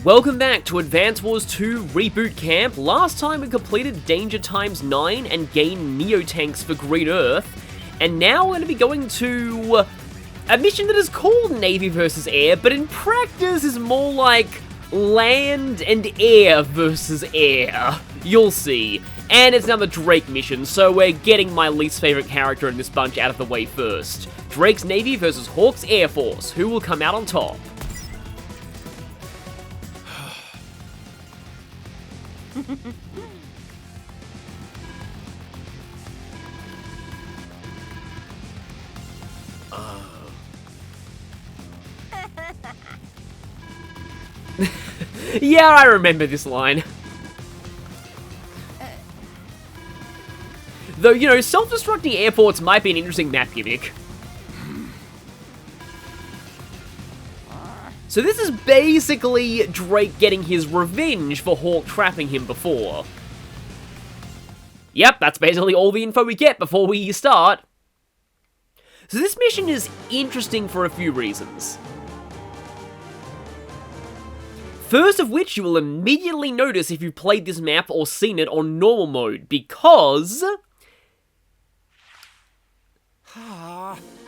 Welcome back to Advance Wars 2 Reboot Camp. Last time we completed Danger Times 9 and gained Neo-Tanks for Green Earth, and now we're going to be going to a mission that is called Navy vs. Air, but in practice is more like land and air versus air. You'll see. And it's another Drake mission, so we're getting my least favorite character in this bunch out of the way first. Drake's Navy versus Hawk's Air Force. Who will come out on top? Yeah, I remember this line. Though, you know, self-destructing airports might be an interesting map gimmick. So this is basically Drake getting his revenge for Hawk trapping him before. Yep, that's basically all the info we get before we start. So this mission is interesting for a few reasons. First of which you will immediately notice if you've played this map or seen it on normal mode, because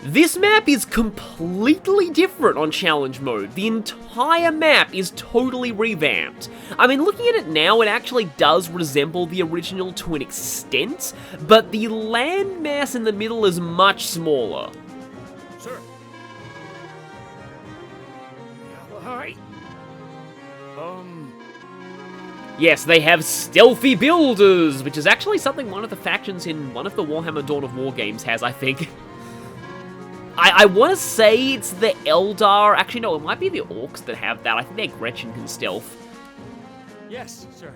this map is completely different on challenge mode. The entire map is totally revamped. I mean, looking at it now, it actually does resemble the original to an extent, but the landmass in the middle is much smaller. Sir. Hi. Yes, they have stealthy builders, which is actually something one of the factions in one of the Warhammer Dawn of War games has, I think. I want to say it's the Eldar. Actually, no, it might be the Orcs that have that. I think their Gretchen can stealth. Yes, sir.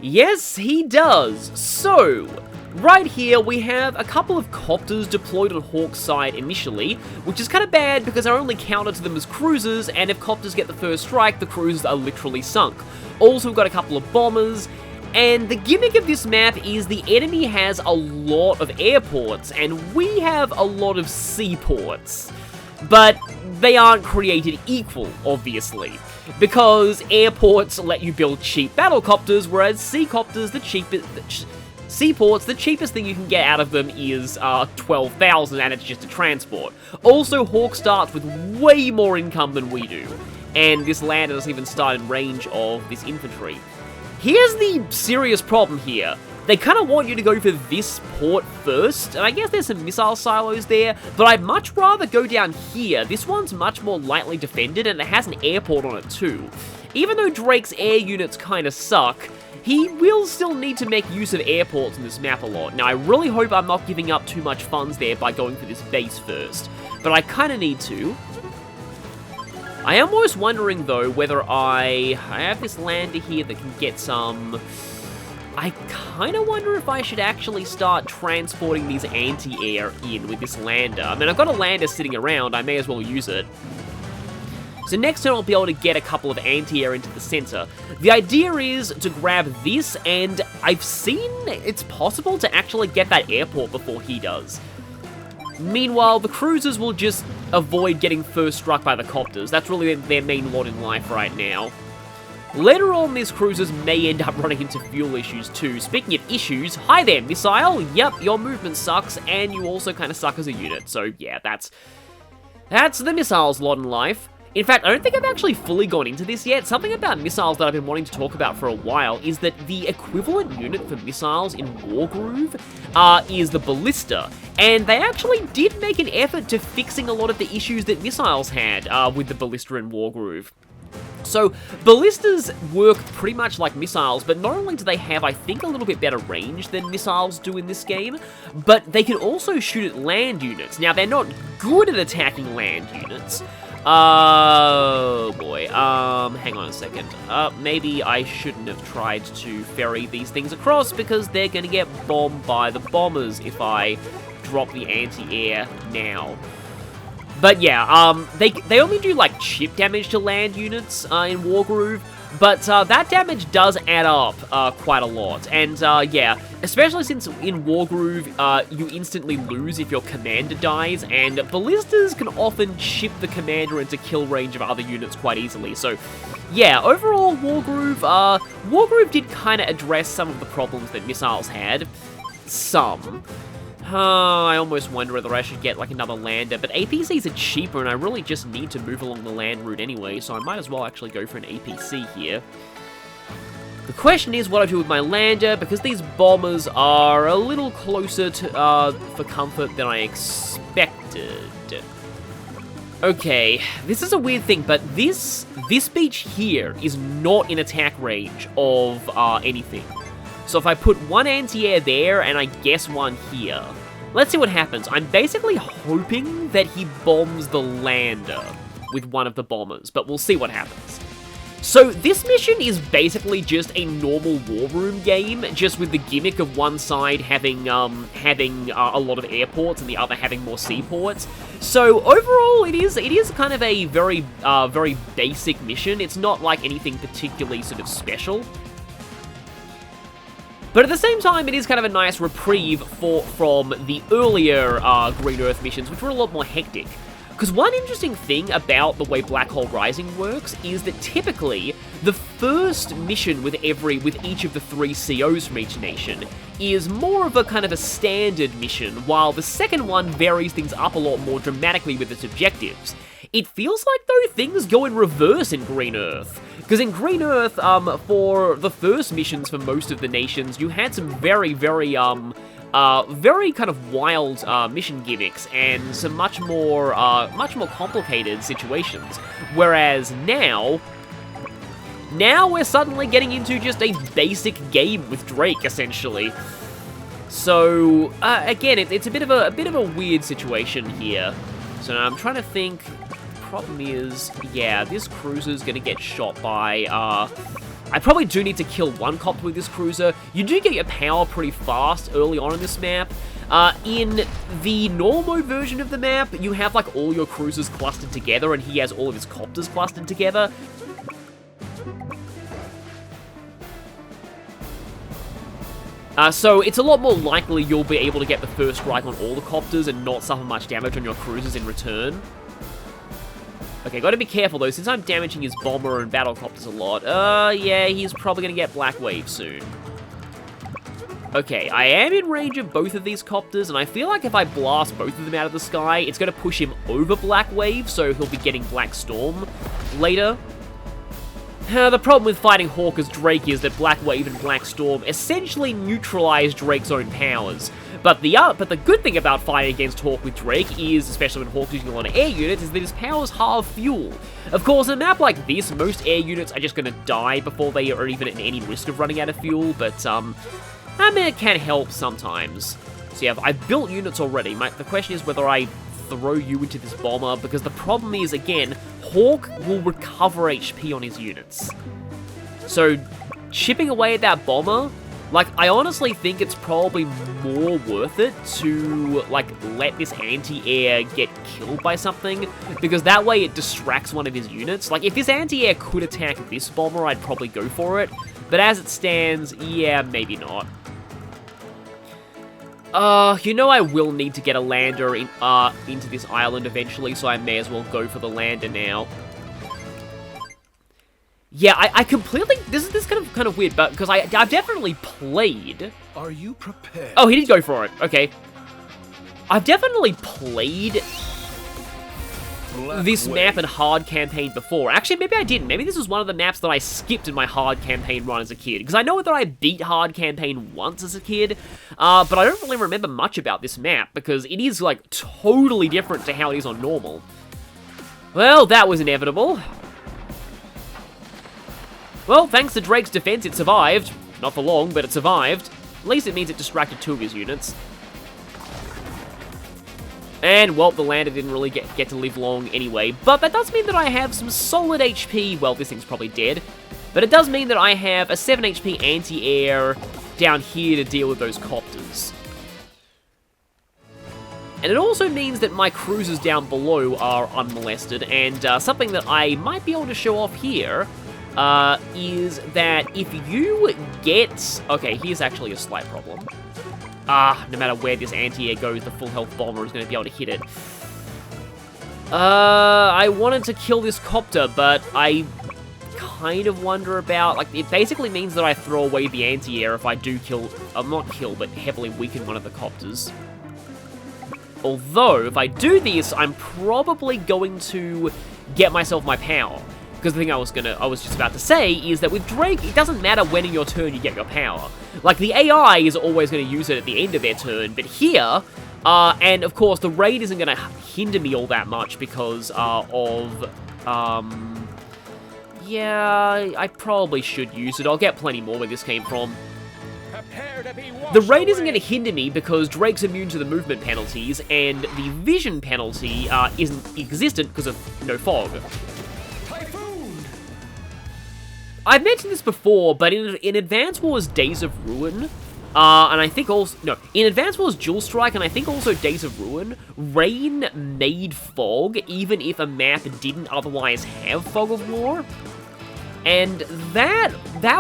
Yes, he does. So, right here we have a couple of copters deployed on Hawk's side initially, which is kind of bad because I only counter to them as cruisers, and if copters get the first strike, the cruisers are literally sunk. Also, we've got a couple of bombers, and the gimmick of this map is the enemy has a lot of airports, and we have a lot of seaports. But they aren't created equal, obviously, because airports let you build cheap battlecopters, whereas seaports, the cheapest thing you can get out of them is 12,000, and it's just a transport. Also, Hawk starts with way more income than we do, and this lander doesn't even start in range of this infantry. Here's the serious problem here. They kind of want you to go for this port first, and I guess there's some missile silos there, but I'd much rather go down here. This one's much more lightly defended, and it has an airport on it too. Even though Drake's air units kind of suck, he will still need to make use of airports in this map a lot. Now, I really hope I'm not giving up too much funds there by going for this base first, but I kind of need to. I am almost wondering, though, whether I have this lander here that can get some. I kind of wonder if I should actually start transporting these anti-air in with this lander. I mean, I've got a lander sitting around, I may as well use it. So next turn I'll be able to get a couple of anti-air into the center. The idea is to grab this, and I've seen it's possible to actually get that airport before he does. Meanwhile, the cruisers will just avoid getting first struck by the copters. That's really their main lot in life right now. Later on, these cruisers may end up running into fuel issues too. Speaking of issues, hi there, missile. Yep, your movement sucks, and you also kind of suck as a unit. So yeah, that's the missiles lot in life. In fact, I don't think I've actually fully gone into this yet. Something about missiles that I've been wanting to talk about for a while is that the equivalent unit for missiles in Wargroove is the Ballista. And they actually did make an effort to fixing a lot of the issues that missiles had with the Ballista in Wargroove. So, ballistas work pretty much like missiles, but not only do they have, I think, a little bit better range than missiles do in this game, but they can also shoot at land units. Now, they're not good at attacking land units. Oh boy, hang on a second. Maybe I shouldn't have tried to ferry these things across because they're gonna get bombed by the bombers if I drop the anti-air now. But yeah, they only do like chip damage to land units in Wargroove. But that damage does add up quite a lot, and yeah, especially since in Wargroove, you instantly lose if your commander dies, and ballistas can often chip the commander into kill range of other units quite easily, so yeah, overall, Wargroove did kind of address some of the problems that missiles had. Some. I almost wonder whether I should get, like, another lander, but APCs are cheaper, and I really just need to move along the land route anyway, so I might as well actually go for an APC here. The question is what I do with my lander, because these bombers are a little closer to, for comfort than I expected. Okay, this is a weird thing, but this beach here is not in attack range of, anything. So if I put one anti-air there, and I guess one here, let's see what happens. I'm basically hoping that he bombs the lander with one of the bombers, but we'll see what happens. So this mission is basically just a normal war room game, just with the gimmick of one side having a lot of airports and the other having more seaports. So overall, it is kind of a very basic mission. It's not like anything particularly sort of special. But at the same time, it is kind of a nice reprieve from the earlier Green Earth missions, which were a lot more hectic. Because one interesting thing about the way Black Hole Rising works is that typically, the first mission with each of the 3 COs from each nation is more of a kind of a standard mission, while the second one varies things up a lot more dramatically with its objectives. It feels like, though, things go in reverse in Green Earth. Because in Green Earth, for the first missions for most of the nations, you had some very kind of wild mission gimmicks and some much more complicated situations. Whereas now we're suddenly getting into just a basic game with Drake, essentially. So again, it's a bit of a weird situation here. So now I'm trying to think. Problem is, yeah, this cruiser's gonna get shot by, I probably do need to kill one copter with this cruiser. You do get your power pretty fast early on in this map. In the normal version of the map, you have, like, all your cruisers clustered together, and he has all of his copters clustered together. So it's a lot more likely you'll be able to get the first strike on all the copters and not suffer much damage on your cruisers in return. Okay, gotta be careful though, since I'm damaging his bomber and battlecopters a lot. Yeah, he's probably gonna get Black Wave soon. Okay, I am in range of both of these copters, and I feel like if I blast both of them out of the sky, it's gonna push him over Black Wave, so he'll be getting Black Storm later. The problem with fighting Hawk as Drake is that Black Wave and Black Storm essentially neutralize Drake's own powers. But the good thing about fighting against Hawk with Drake is, especially when Hawk's using a lot of air units, is that his powers halve fuel. Of course, in a map like this, most air units are just gonna die before they are even at any risk of running out of fuel, but, I mean, it can help sometimes. So yeah, I've built units already. The question is whether I throw you into this bomber, because the problem is, again, Hawk will recover HP on his units. So, chipping away at that bomber, like, I honestly think it's probably more worth it to, like, let this anti-air get killed by something, because that way it distracts one of his units. Like, if this anti-air could attack this bomber, I'd probably go for it, but as it stands, yeah, maybe not. You know I will need to get a lander into this island eventually, so I may as well go for the lander now. Yeah, I completely... This is kind of weird, but because I've definitely played... Are you prepared? Oh, he did go for it. Okay. I've definitely played this map in hard campaign before. Actually, maybe I didn't. Maybe this was one of the maps that I skipped in my hard campaign run as a kid. Because I know that I beat hard campaign once as a kid, but I don't really remember much about this map, because it is, like, totally different to how it is on normal. Well, that was inevitable. Well, thanks to Drake's defense, it survived. Not for long, but it survived. At least it means it distracted 2 of his units. And, well, the lander didn't really get to live long anyway. But that does mean that I have some solid HP. Well, this thing's probably dead. But it does mean that I have a 7 HP anti-air down here to deal with those copters. And it also means that my cruisers down below are unmolested. And something that I might be able to show off here is that if you get... Okay, here's actually a slight problem. No matter where this anti-air goes, the full health bomber is going to be able to hit it. I wanted to kill this copter, but I kind of wonder about... Like, it basically means that I throw away the anti-air if I do kill... not kill, but heavily weaken one of the copters. Although, if I do this, I'm probably going to get myself my power. Because the thing I was just about to say is that with Drake, it doesn't matter when in your turn you get your power. Like, the AI is always going to use it at the end of their turn, but here, and of course, the raid isn't going to hinder me all that much because yeah, I probably should use it. I'll get plenty more where this came from. The raid isn't going to hinder me because Drake's immune to the movement penalties, and the vision penalty isn't existent because of no fog. I've mentioned this before, but in Advance Wars Days of Ruin, and I think also... No, in Advance Wars Dual Strike, and I think also Days of Ruin, rain made fog, even if a map didn't otherwise have Fog of War. And that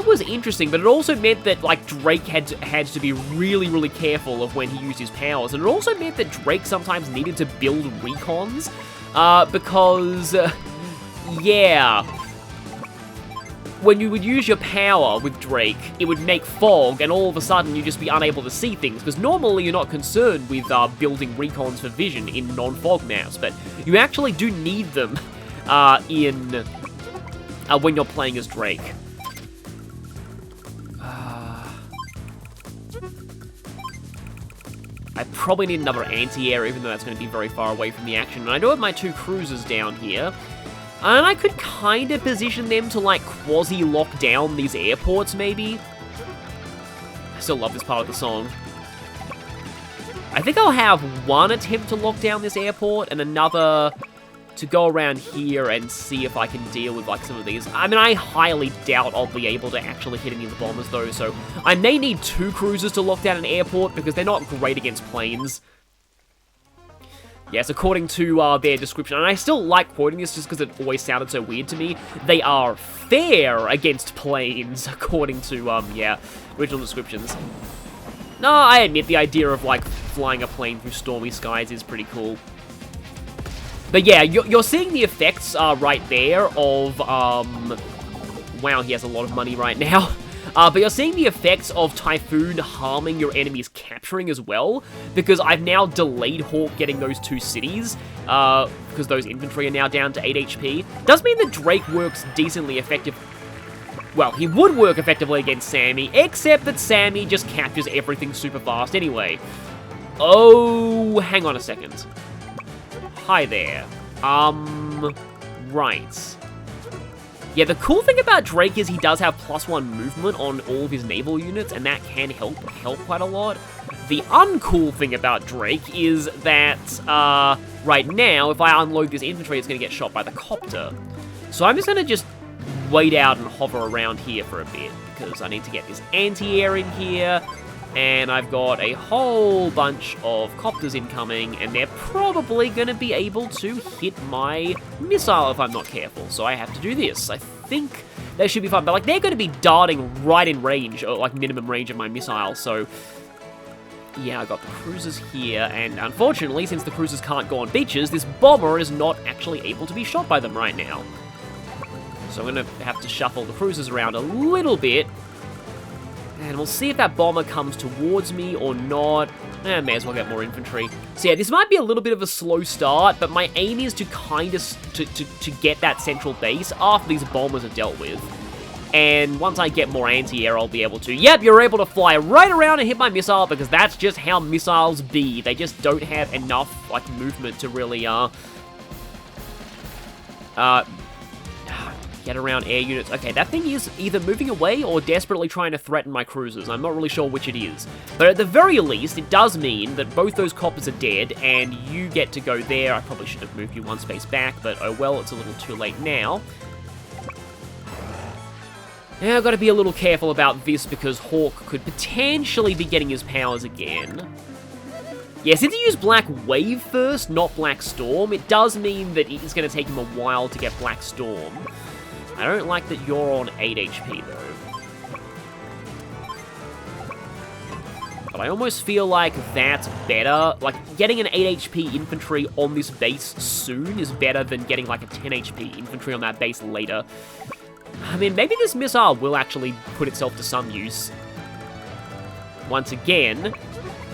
was interesting, but it also meant that, like, Drake had to be really, really careful of when he used his powers. And it also meant that Drake sometimes needed to build recons, because, yeah... When you would use your power with Drake, it would make fog, and all of a sudden you'd just be unable to see things, because normally you're not concerned with building recons for vision in non-fog maps, but you actually do need them when you're playing as Drake. I probably need another anti-air, even though that's going to be very far away from the action, and I do have my 2 cruisers down here. And I could kind of position them to, like, quasi-lock down these airports, maybe. I still love this part of the song. I think I'll have one attempt to lock down this airport and another to go around here and see if I can deal with, like, some of these. I mean, I highly doubt I'll be able to actually hit any of the bombers, though, so I may need 2 cruisers to lock down an airport because they're not great against planes. Yes, according to their description, and I still like quoting this just because it always sounded so weird to me, they are fair against planes, according to, yeah, original descriptions. No, I admit the idea of, like, flying a plane through stormy skies is pretty cool. But yeah, you're seeing the effects right there of, wow, he has a lot of money right now. But you're seeing the effects of Typhoon harming your enemies capturing as well, because I've now delayed Hawk getting those 2 cities, because those infantry are now down to 8 HP. Does mean that Drake works decently effective. Well, he would work effectively against Sammy, except that Sammy just captures everything super fast anyway. Oh, hang on a second. Hi there. Right. Yeah, the cool thing about Drake is he does have +1 movement on all of his naval units, and that can help quite a lot. The uncool thing about Drake is that, right now, if I unload this infantry, it's going to get shot by the copter. So I'm just going to just wait out and hover around here for a bit, because I need to get this anti-air in here, and I've got a whole bunch of copters incoming, and they're probably going to be able to hit my missile if I'm not careful, so I have to do this. I think they should be fine, but, like, they're going to be darting right in range, or, like, minimum range of my missile, so yeah, I got the cruisers here, and unfortunately, since the cruisers can't go on beaches, this bomber is not actually able to be shot by them right now. So I'm going to have to shuffle the cruisers around a little bit, and we'll see if that bomber comes towards me or not. May as well get more infantry. So yeah, this might be a little bit of a slow start, but my aim is to kind of to get that central base after these bombers are dealt with. And once I get more anti-air, I'll be able to... Yep, you're able to fly right around and hit my missile, because that's just how missiles be. They just don't have enough, like, movement to really, get around air units. Okay, that thing is either moving away or desperately trying to threaten my cruisers. I'm not really sure which it is. But at the very least, it does mean that both those copters are dead, and you get to go there. I probably should have moved you 1 space back, but oh well, it's a little too late now. Now, I've got to be a little careful about this, because Hawk could potentially be getting his powers again. Yeah, since he used Black Wave first, not Black Storm, it does mean that it's going to take him a while to get Black Storm. I don't like that you're on 8 HP, though. But I almost feel like that's better. Like, getting an 8 HP infantry on this base soon is better than getting, like, a 10 HP infantry on that base later. I mean, maybe this missile will actually put itself to some use. Once again,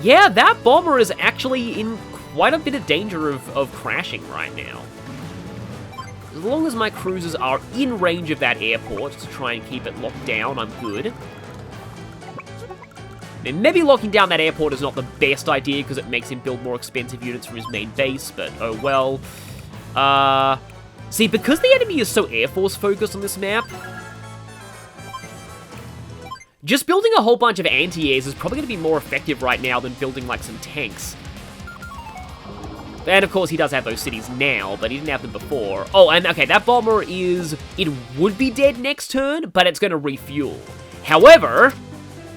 yeah, that bomber is actually in quite a bit of danger of crashing right now. As long as my cruisers are in range of that airport to try and keep it locked down, I'm good. And maybe locking down that airport is not the best idea because it makes him build more expensive units from his main base, but oh well. See, because the enemy is so Air Force focused on this map, just building a whole bunch of anti-airs is probably going to be more effective right now than building, like, some tanks. And, of course, he does have those cities now, but he didn't have them before. Oh, and, okay, that bomber is... It would be dead next turn, but it's going to refuel. However,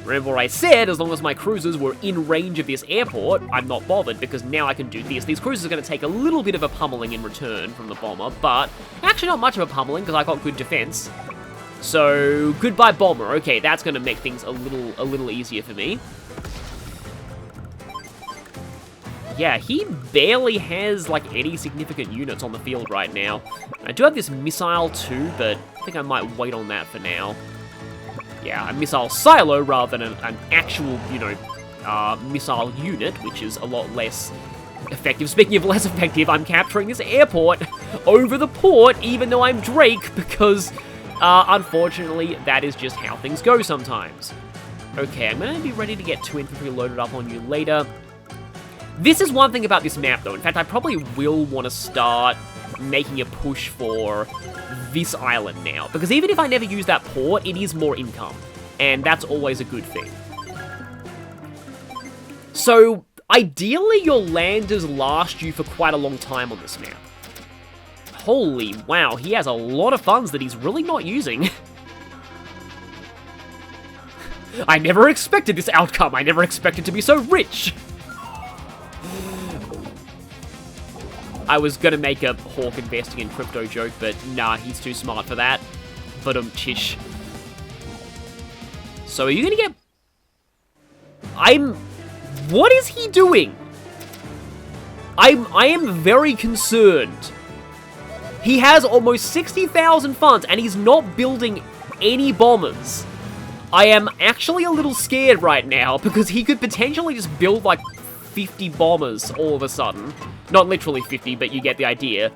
remember what I said, as long as my cruisers were in range of this airport, I'm not bothered, because now I can do this. These cruisers are going to take a little bit of a pummeling in return from the bomber, but actually not much of a pummeling, because I got good defense. So, goodbye bomber. Okay, that's going to make things a little easier for me. Yeah, he barely has, like, any significant units on the field right now. I do have this missile too, but I think I might wait on that for now. Yeah, a missile silo rather than an actual, you know, missile unit, which is a lot less effective. Speaking of less effective, I'm capturing this airport over the port, even though I'm Drake, because... unfortunately, that is just how things go sometimes. Okay, I'm going to be ready to get 2 infantry loaded up on you later. This is one thing about this map, though. In fact, I probably will want to start making a push for this island now. Because even if I never use that port, it is more income. And that's always a good thing. So, ideally, your landers last you for quite a long time on this map. Holy wow, he has a lot of funds that he's really not using. I never expected this outcome. I never expected to be so rich. I was gonna make a Hawk investing in crypto joke, but nah, he's too smart for that. But chish. So are you gonna get... What is he doing? I am very concerned. He has almost 60,000 funds, and he's not building any bombers. I am actually a little scared right now, because he could potentially just build, like, 50 bombers all of a sudden. Not literally 50, but you get the idea.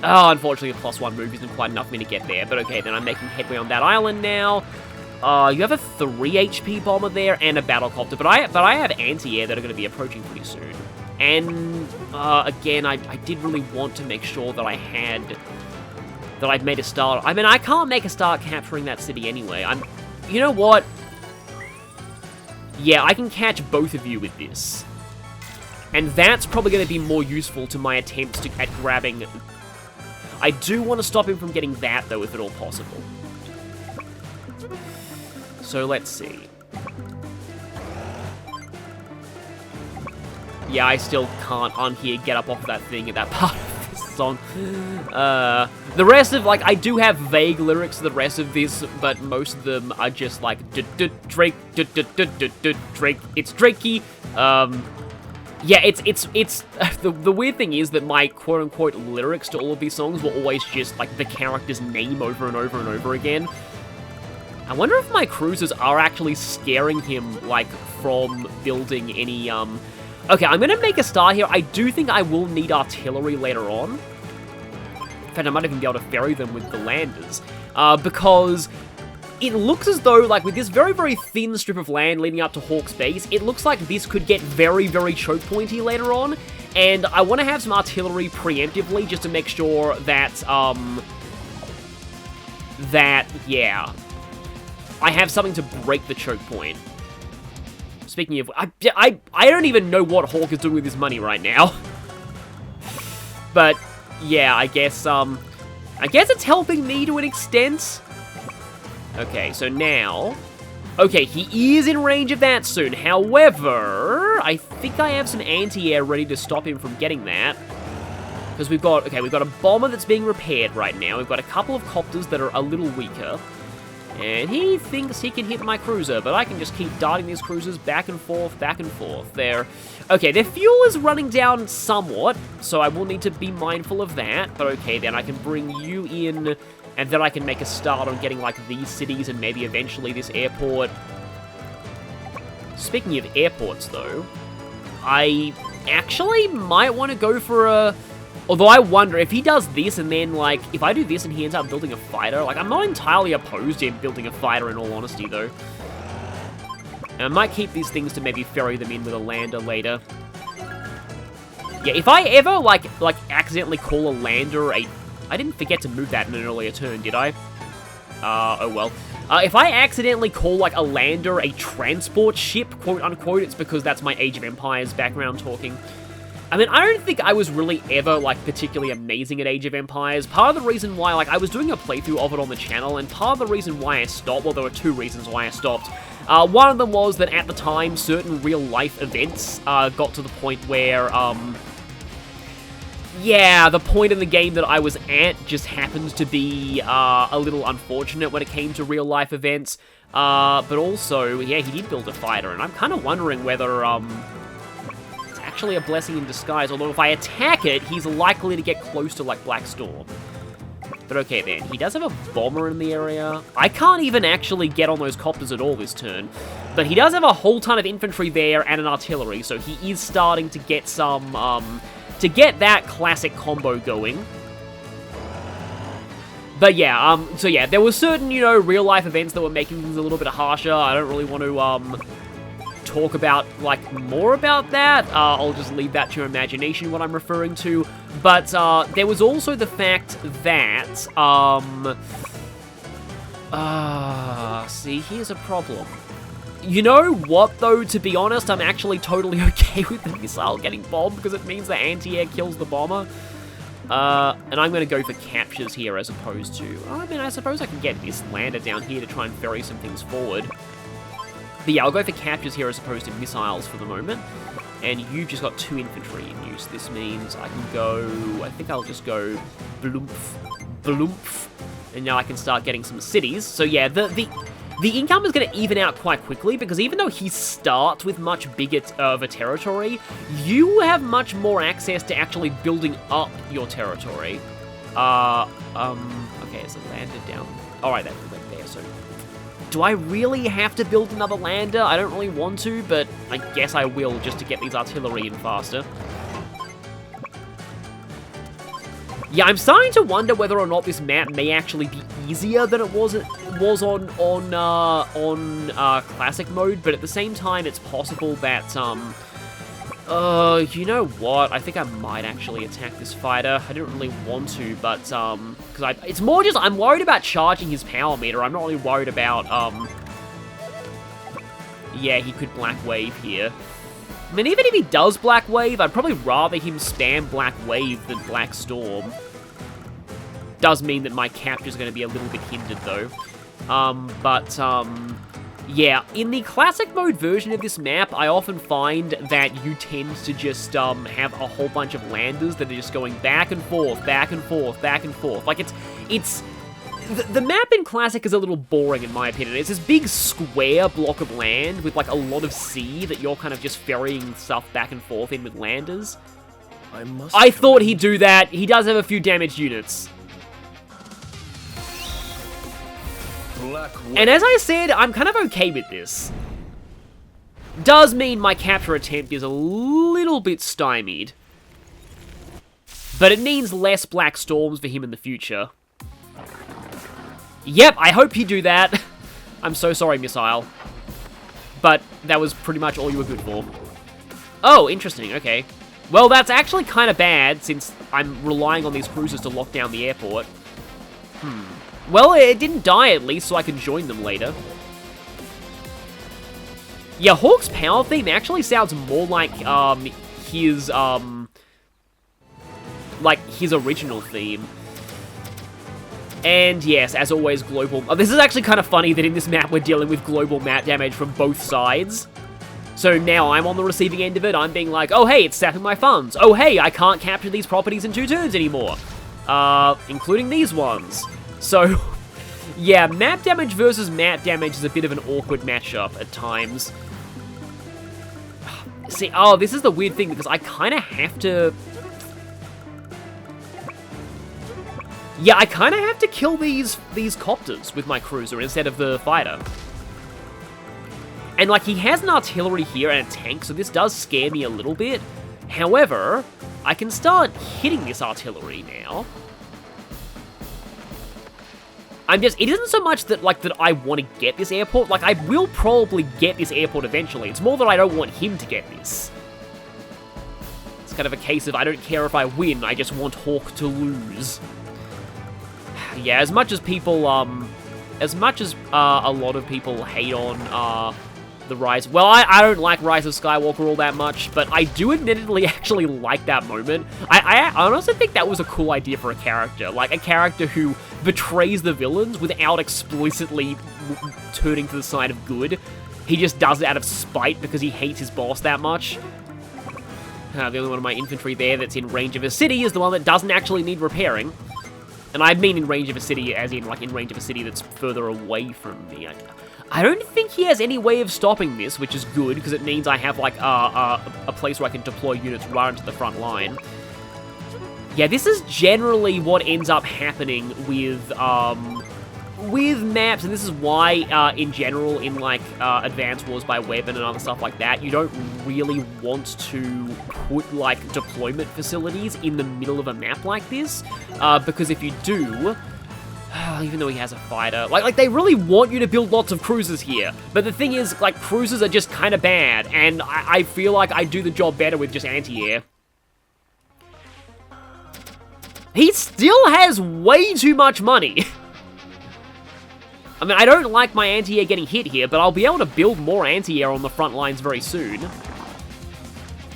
Oh, unfortunately, a +1 move isn't quite enough for me to get there, but okay, then I'm making headway on that island now. You have a 3 HP bomber there, and a battlecopter, but I have anti-air that are going to be approaching pretty soon. And, again, I did really want to make sure that I'd made a start. I mean, I can't make a start capturing that city anyway. You know what? Yeah, I can catch both of you with this. And that's probably going to be more useful to my attempts at grabbing... I do want to stop him from getting that, though, if at all possible. So, let's see. Yeah, I still can't unhear Get Up Off That Thing at that part of this song. The rest of, like, I do have vague lyrics to the rest of this, but most of them are just like, Drake, Drake, it's Drakey. Yeah, it's the weird thing is that my quote-unquote lyrics to all of these songs were always just, like, the character's name over and over and over again. I wonder if my cruisers are actually scaring him, like, from building any, Okay, I'm going to make a start here. I do think I will need artillery later on. In fact, I might even be able to ferry them with the landers. Because it looks as though, like, with this very, very thin strip of land leading up to Hawk's base, it looks like this could get very, very choke pointy later on. And I want to have some artillery preemptively just to make sure that, yeah, I have something to break the choke point. Speaking of, I don't even know what Hawk is doing with his money right now. But, yeah, I guess it's helping me to an extent. Okay, so now... Okay, he is in range of that soon. However, I think I have some anti-air ready to stop him from getting that. Because we've got a bomber that's being repaired right now. We've got a couple of copters that are a little weaker. And he thinks he can hit my cruiser, but I can just keep darting these cruisers back and forth, back and forth. Okay, their fuel is running down somewhat, so I will need to be mindful of that. But okay, then I can bring you in, and then I can make a start on getting, like, these cities and maybe eventually this airport. Speaking of airports, though, I actually might want to go for a... Although I wonder, if he does this and then, like, if I do this and he ends up building a fighter, like, I'm not entirely opposed to him building a fighter in all honesty, though. And I might keep these things to maybe ferry them in with a lander later. Yeah, if I ever, like accidentally call a lander a... I didn't forget to move that in an earlier turn, did I? Oh well. If I accidentally call, like, a lander a transport ship, quote-unquote, it's because that's my Age of Empires background talking. I mean, I don't think I was really ever, like, particularly amazing at Age of Empires. Part of the reason why, like, I was doing a playthrough of it on the channel, and part of the reason why I stopped, well, there were two reasons why I stopped. One of them was that at the time, certain real-life events got to the point where, yeah, the point in the game that I was at just happened to be a little unfortunate when it came to real-life events. But also, yeah, he did build a fighter, and I'm kind of wondering whether, it's actually a blessing in disguise, although if I attack it, he's likely to get close to, like, Black Storm. But okay then, he does have a bomber in the area. I can't even actually get on those copters at all this turn. But he does have a whole ton of infantry there and an artillery, so he is starting to get some, to get that classic combo going. But yeah, so yeah, there were certain, you know, real-life events that were making things a little bit harsher. I don't really want to, talk about, like, more about that. I'll just leave that to your imagination, what I'm referring to. But, there was also the fact that, see, here's a problem. You know what, though, to be honest, I'm actually totally okay with the missile getting bombed, because it means the anti-air kills the bomber. And I'm going to go for captures here as opposed to... I mean, I suppose I can get this lander down here to try and ferry some things forward. But yeah, I'll go for captures here as opposed to missiles for the moment. And you've just got 2 infantry in use. This means I can go... I think I'll just go... Bloomf, bloomf. And now I can start getting some cities. So yeah, the income is going to even out quite quickly, because even though he starts with much bigger of a territory, you have much more access to actually building up your territory. Okay, it's a lander down. Alright, that went there, so... Do I really have to build another lander? I don't really want to, but I guess I will just to get these artillery in faster. Yeah, I'm starting to wonder whether or not this map may actually be easier than it was on classic mode, but at the same time, it's possible that, you know what? I think I might actually attack this fighter. I don't really want to, but, because it's more just, I'm worried about charging his power meter. I'm not really worried about, yeah, he could Black Wave here. I mean, even if he does Black Wave, I'd probably rather him spam Black Wave than Black Storm. Does mean that my capture's going to be a little bit hindered, though. Yeah, in the classic mode version of this map, I often find that you tend to just, have a whole bunch of landers that are just going back and forth, back and forth, back and forth. Like, it's... The map in Classic is a little boring, in my opinion. It's this big square block of land with, like, a lot of sea that you're kind of just ferrying stuff back and forth in with landers. I thought he'd do that. He does have a few damaged units. And as I said, I'm kind of okay with this. Does mean my capture attempt is a little bit stymied. But it means less Black Storms for him in the future. Yep, I hope you do that. I'm so sorry, Missile. But that was pretty much all you were good for. Oh, interesting, okay. Well, that's actually kind of bad, since I'm relying on these cruisers to lock down the airport. Well, it didn't die at least, so I can join them later. Yeah, Hawk's power theme actually sounds more like, his original theme. And yes, as always, global... this is actually kind of funny that in this map we're dealing with global map damage from both sides. So now I'm on the receiving end of it. I'm being like, oh, hey, it's sapping my funds. Oh, hey, I can't capture these properties in 2 turns anymore. Including these ones. So, yeah, map damage versus map damage is a bit of an awkward matchup at times. See, oh, this is the weird thing, because I kind of have to... Yeah, I kind of have to kill these copters with my cruiser instead of the fighter. And, like, he has an artillery here and a tank, so this does scare me a little bit. However, I can start hitting this artillery now. It isn't so much that, like, that I want to get this airport. Like, I will probably get this airport eventually. It's more that I don't want him to get this. It's kind of a case of I don't care if I win, I just want Hawk to lose. Yeah, as much as people, as much as a lot of people hate on, the Rise... Well, I don't like Rise of Skywalker all that much, but I do admittedly actually like that moment. I honestly think that was a cool idea for a character. Like, a character who betrays the villains without explicitly turning to the side of good. He just does it out of spite because he hates his boss that much. The only one of my infantry there that's in range of a city is the one that doesn't actually need repairing. And I mean in range of a city as in, like, in range of a city that's further away from me. I don't think he has any way of stopping this, which is good, because it means I have, like, a place where I can deploy units right into the front line. Yeah, this is generally what ends up happening with maps, and this is why, in general, in, like, Advance Wars by Web and other stuff like that, you don't really want to put, like, deployment facilities in the middle of a map like this, because if you do... Even though he has a fighter. Like, they really want you to build lots of cruisers here. But the thing is, like, cruisers are just kind of bad. And I feel like I do the job better with just anti-air. He still has way too much money. I mean, I don't like my anti-air getting hit here, but I'll be able to build more anti-air on the front lines very soon.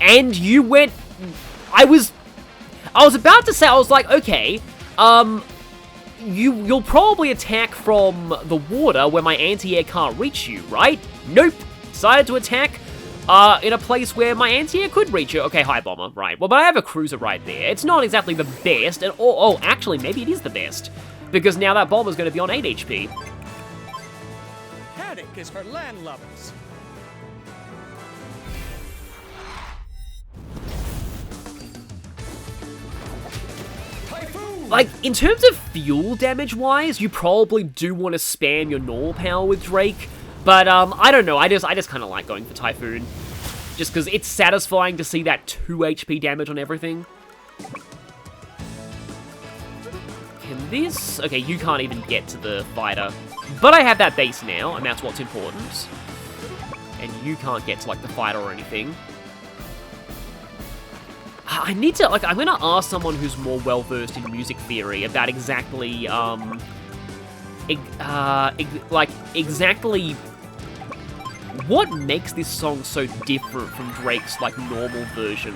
And you went... I was about to say, I was like, okay, You'll probably attack from the water where my anti-air can't reach you, right? Nope. Decided to attack in a place where my anti-air could reach you. Okay, hi, bomber. Right. Well, but I have a cruiser right there. It's not exactly the best. And oh, actually, maybe it is the best. Because now that bomber's going to be on 8 HP. Haddock is for land lovers. Like, in terms of fuel damage-wise, you probably do want to spam your normal power with Drake, but, I don't know, I just kind of like going for Typhoon. Just because it's satisfying to see that 2 HP damage on everything. Can this... Okay, you can't even get to the fighter. But I have that base now, and that's what's important. And you can't get to, like, the fighter or anything. I need to, like, I'm gonna ask someone who's more well-versed in music theory about exactly, exactly what makes this song so different from Drake's, like, normal version.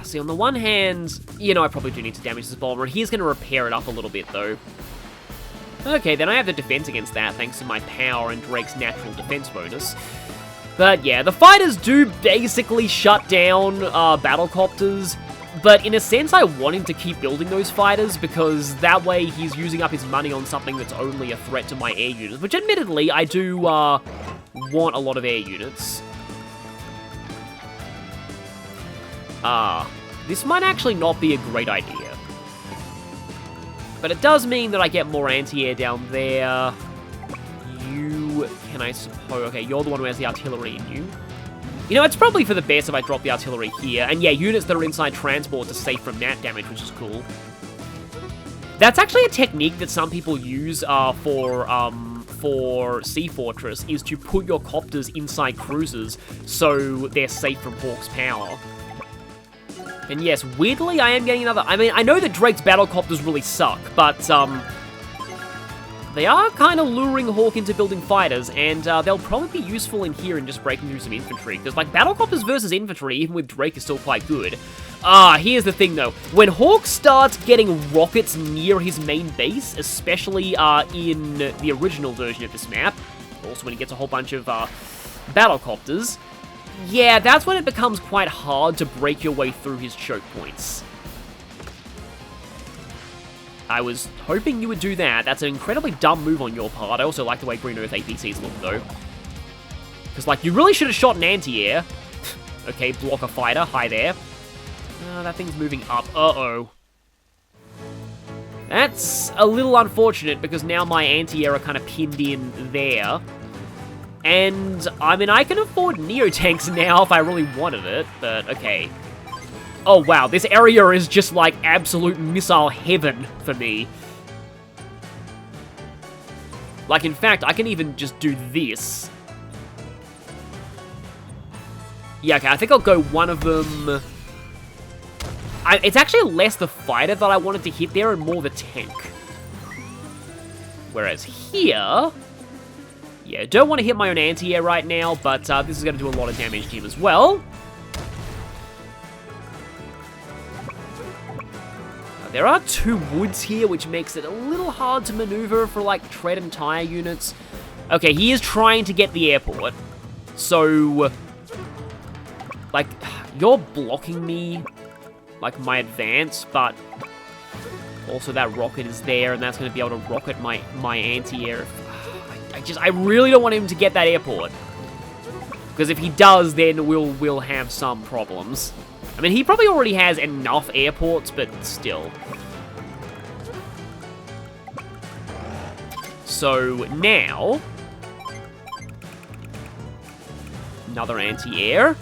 See, on the one hand, you know, I probably do need to damage this bomber, and he's gonna repair it up a little bit, though. Okay, then I have the defense against that, thanks to my power and Drake's natural defense bonus. But yeah, the fighters do basically shut down battlecopters, but in a sense I want him to keep building those fighters because that way he's using up his money on something that's only a threat to my air units, which admittedly I do want a lot of air units. This might actually not be a great idea. But it does mean that I get more anti-air down there. You, can I suppose... Okay, you're the one who has the artillery in you. You know, it's probably for the best if I drop the artillery here. And yeah, units that are inside transport are safe from map damage, which is cool. That's actually a technique that some people use for Sea Fortress, is to put your copters inside cruisers so they're safe from Hawk's power. And yes, weirdly, I am getting another... I mean, I know that Drake's battlecopters really suck, but, they are kind of luring Hawk into building fighters, and they'll probably be useful in here and just breaking through some infantry, because, like, battlecopters versus infantry, even with Drake, is still quite good. Here's the thing, though. When Hawk starts getting rockets near his main base, especially in the original version of this map, also when he gets a whole bunch of battlecopters, yeah, that's when it becomes quite hard to break your way through his choke points. I was hoping you would do that. That's an incredibly dumb move on your part. I also like the way Green Earth APCs look, though. Because, like, you really should have shot an anti-air. Okay, block a fighter. Hi there. That thing's moving up. Uh-oh. That's a little unfortunate, because now my anti-air are kind of pinned in there. And, I mean, I can afford Neo-Tanks now if I really wanted it, but okay. Oh, wow, this area is just, like, absolute missile heaven for me. Like, in fact, I can even just do this. Yeah, okay, I think I'll go one of them... it's actually less the fighter that I wanted to hit there and more the tank. Whereas here... Yeah, don't want to hit my own anti-air right now, but this is going to do a lot of damage to him as well. There are two woods here, which makes it a little hard to maneuver for, like, tread and tire units. Okay, he is trying to get the airport. So, like, you're blocking me, like, my advance, but also that rocket is there, and that's going to be able to rocket my anti-air. I really don't want him to get that airport. Because if he does, then we'll have some problems. I mean, he probably already has enough airports, but still. So, now... Another anti-air.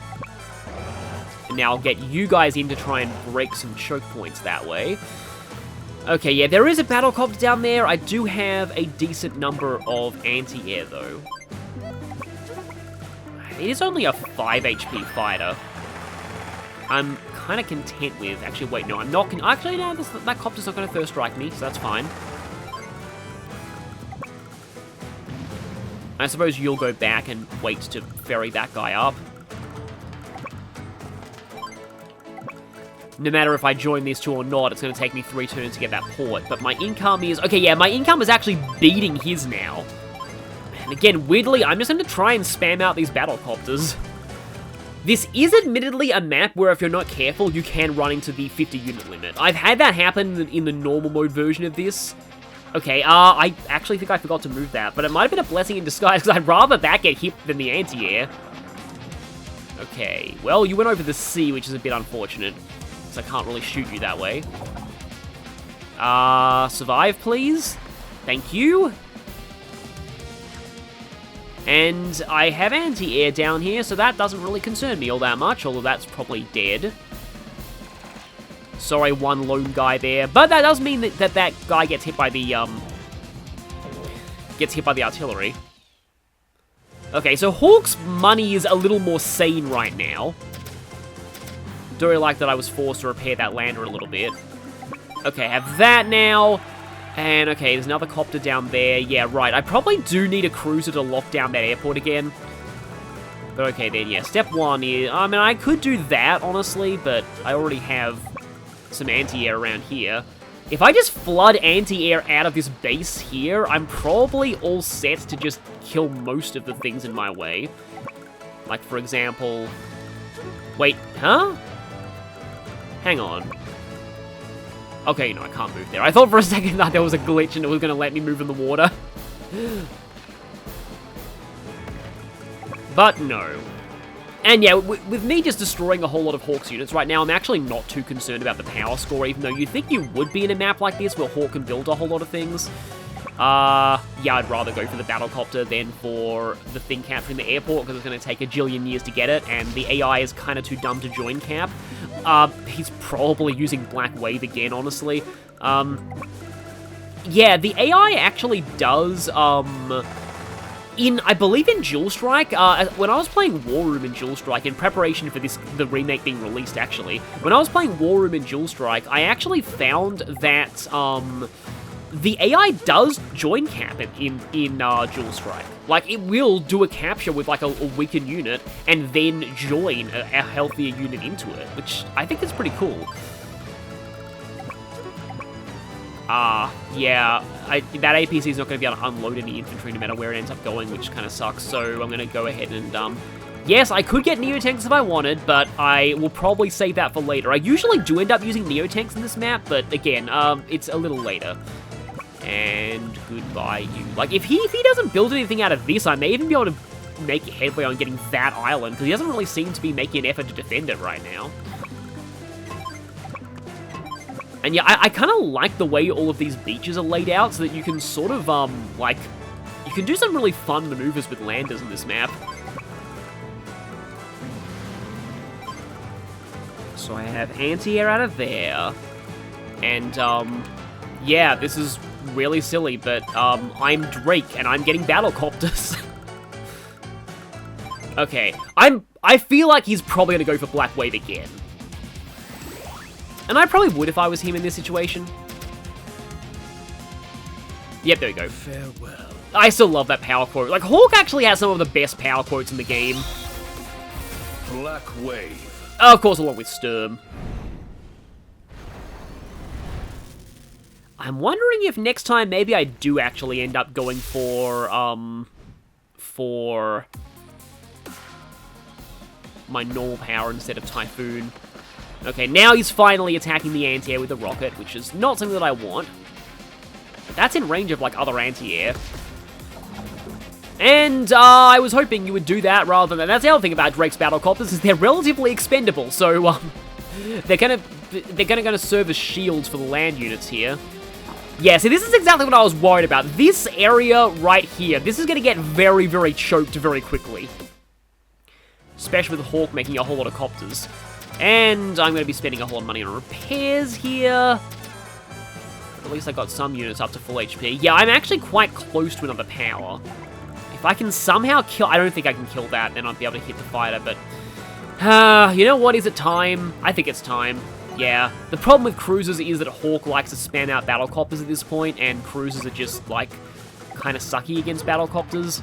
And now I'll get you guys in to try and break some choke points that way. Okay, yeah, there is a battlecopter down there. I do have a decent number of anti-air, though. It is only a 5 HP fighter. I'm kind of content with... Actually, wait, no, I'm not... Actually, no, that copter's not going to first strike me, so that's fine. I suppose you'll go back and wait to ferry that guy up. No matter if I join these two or not, it's going to take me 3 turns to get that port. But my income is... Okay, yeah, my income is actually beating his now. And again, weirdly, I'm just going to try and spam out these battlecopters. This is admittedly a map where if you're not careful, you can run into the 50 unit limit. I've had that happen in the normal mode version of this. Okay, I actually think I forgot to move that, but it might have been a blessing in disguise, because I'd rather that get hit than the anti-air. Okay, well, you went over the sea, which is a bit unfortunate, so I can't really shoot you that way. Survive, please. Thank you. And I have anti-air down here, so that doesn't really concern me all that much, although that's probably dead. Sorry, one lone guy there. But that does mean that guy gets hit by the, artillery. Okay, so Hawk's money is a little more sane right now. Do really like that I was forced to repair that lander a little bit. Okay, have that now. And, okay, there's another copter down there. Yeah, right. I probably do need a cruiser to lock down that airport again. But, okay, then, yeah. Step 1 is... I mean, I could do that, honestly, but I already have some anti-air around here. If I just flood anti-air out of this base here, I'm probably all set to just kill most of the things in my way. Like, for example... Wait, huh? Hang on. Okay, no, I can't move there. I thought for a second that there was a glitch and it was going to let me move in the water. But no. And yeah, with me just destroying a whole lot of Hawk's units right now, I'm actually not too concerned about the power score, even though you'd think you would be in a map like this where Hawk can build a whole lot of things. Yeah, I'd rather go for the battlecopter than for the thing capturing the airport, because it's going to take a jillion years to get it, and the AI is kind of too dumb to join cap. He's probably using Black Wave again, honestly. Yeah, the AI actually does, I believe in Dual Strike, when I was playing War Room in Dual Strike, in preparation for the remake being released, actually, when I was playing War Room in Dual Strike, I actually found that, the AI does join cap in Dual Strike. Like, it will do a capture with, like, a weakened unit, and then join a healthier unit into it, which I think is pretty cool. Yeah, that APC is not going to be able to unload any infantry no matter where it ends up going, which kind of sucks, so I'm going to go ahead and Yes, I could get Neotanks if I wanted, but I will probably save that for later. I usually do end up using Neotanks in this map, but again, it's a little later. And goodbye, you. Like, if he doesn't build anything out of this, I may even be able to make headway on getting that island, because he doesn't really seem to be making an effort to defend it right now. And yeah, I kind of like the way all of these beaches are laid out, so that you can sort of, like, you can do some really fun maneuvers with landers in this map. So I have anti-air out of there. And, yeah, this is really silly, but, I'm Drake, and I'm getting battlecopters. Okay, I feel like he's probably gonna go for Black Wave again. And I probably would if I was him in this situation. Yep, there we go. Farewell. I still love that power quote. Like, Hawk actually has some of the best power quotes in the game. Black Wave. Of course, along with Sturm. I'm wondering if next time maybe I do actually end up going for my normal power instead of Typhoon. Okay, now he's finally attacking the anti-air with the rocket, which is not something that I want. But that's in range of, like, other anti-air. And, I was hoping you would do that rather than that. That's the other thing about Drake's battlecopters, is they're relatively expendable, so, they're gonna serve as shields for the land units here. Yeah, so this is exactly what I was worried about. This area right here, this is gonna get very, very choked very quickly. Especially with Hawk making a whole lot of copters. And I'm going to be spending a whole lot of money on repairs here. At least I got some units up to full HP. Yeah, I'm actually quite close to another power. If I can somehow kill... I don't think I can kill that, then I'll be able to hit the fighter, but... you know what? Is it time? I think it's time. Yeah. The problem with cruisers is that Hawk likes to spam out battlecopters at this point, and cruisers are just, like, kind of sucky against battlecopters.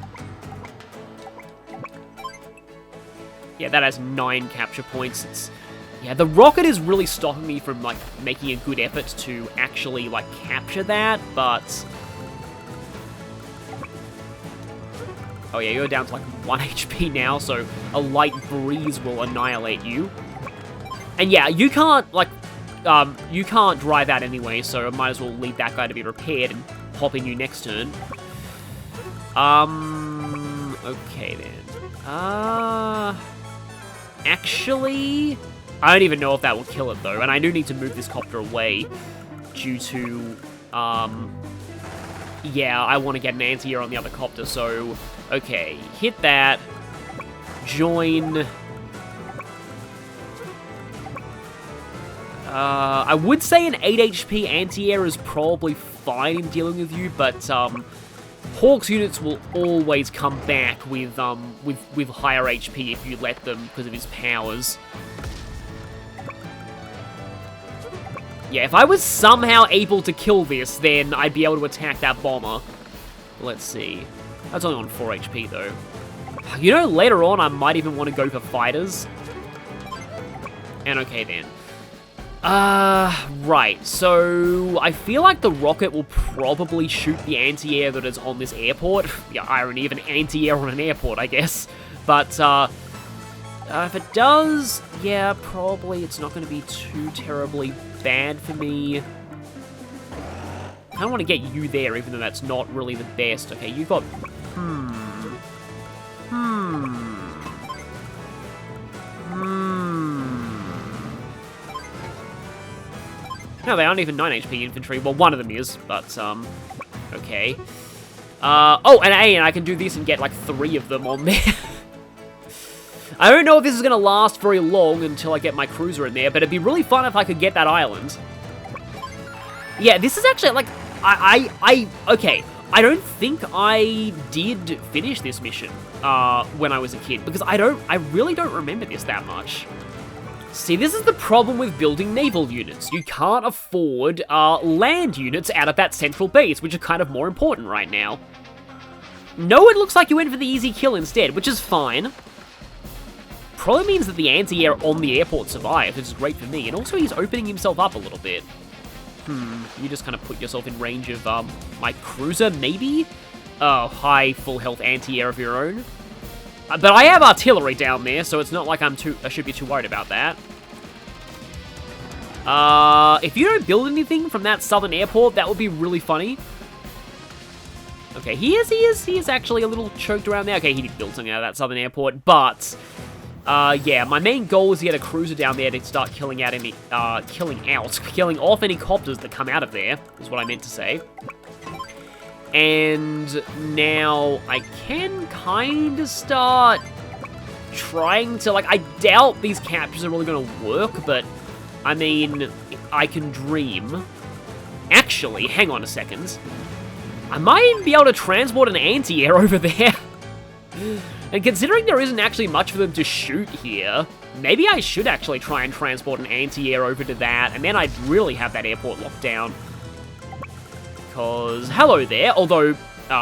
Yeah, that has 9 capture points. Yeah, the rocket is really stopping me from, like, making a good effort to actually, like, capture that, but... Oh yeah, you're down to, like, 1 HP now, so a light breeze will annihilate you. And yeah, you can't, like, you can't drive that anyway, so I might as well leave that guy to be repaired and hop in you next turn. Okay then. Actually, I don't even know if that will kill it, though. And I do need to move this copter away due to, yeah, I want to get an anti-air on the other copter. So, okay, hit that. Join. I would say an 8 HP anti-air is probably fine in dealing with you, but, Hawk's units will always come back with higher HP if you let them because of his powers. Yeah, if I was somehow able to kill this, then I'd be able to attack that bomber. Let's see. That's only on 4 HP, though. You know, later on, I might even want to go for fighters. And okay, then. Right, so I feel like the rocket will probably shoot the anti-air that is on this airport. Yeah, irony of an anti-air on an airport, I guess. But, if it does, yeah, probably it's not going to be too terribly bad for me. I kind of want to get you there, even though that's not really the best. Okay, you've got... No, they aren't even 9 HP infantry. Well, one of them is, but, okay. Oh, and I can do this and get, like, 3 of them on there. I don't know if this is going to last very long until I get my cruiser in there, but it'd be really fun if I could get that island. Yeah, this is actually, like, okay. I don't think I did finish this mission, when I was a kid, because I really don't remember this that much. See, this is the problem with building naval units. You can't afford, land units out of that central base, which are kind of more important right now. No, it looks like you went for the easy kill instead, which is fine. Probably means that the anti-air on the airport survived, which is great for me, and also he's opening himself up a little bit. You just kind of put yourself in range of, my cruiser, maybe? High full health anti-air of your own. But I have artillery down there, so it's not like I should be too worried about that. If you don't build anything from that southern airport, that would be really funny. Okay, he is actually a little choked around there. Okay, he did build something out of that southern airport, but yeah, my main goal is to get a cruiser down there to start killing off any copters that come out of there, is what I meant to say. And now I can kind of start trying to, like, I doubt these captures are really going to work, but, I mean, I can dream. Actually, hang on a second. I might be able to transport an anti-air over there. And considering there isn't actually much for them to shoot here, maybe I should actually try and transport an anti-air over to that, and then I'd really have that airport locked down. Because, hello there, although,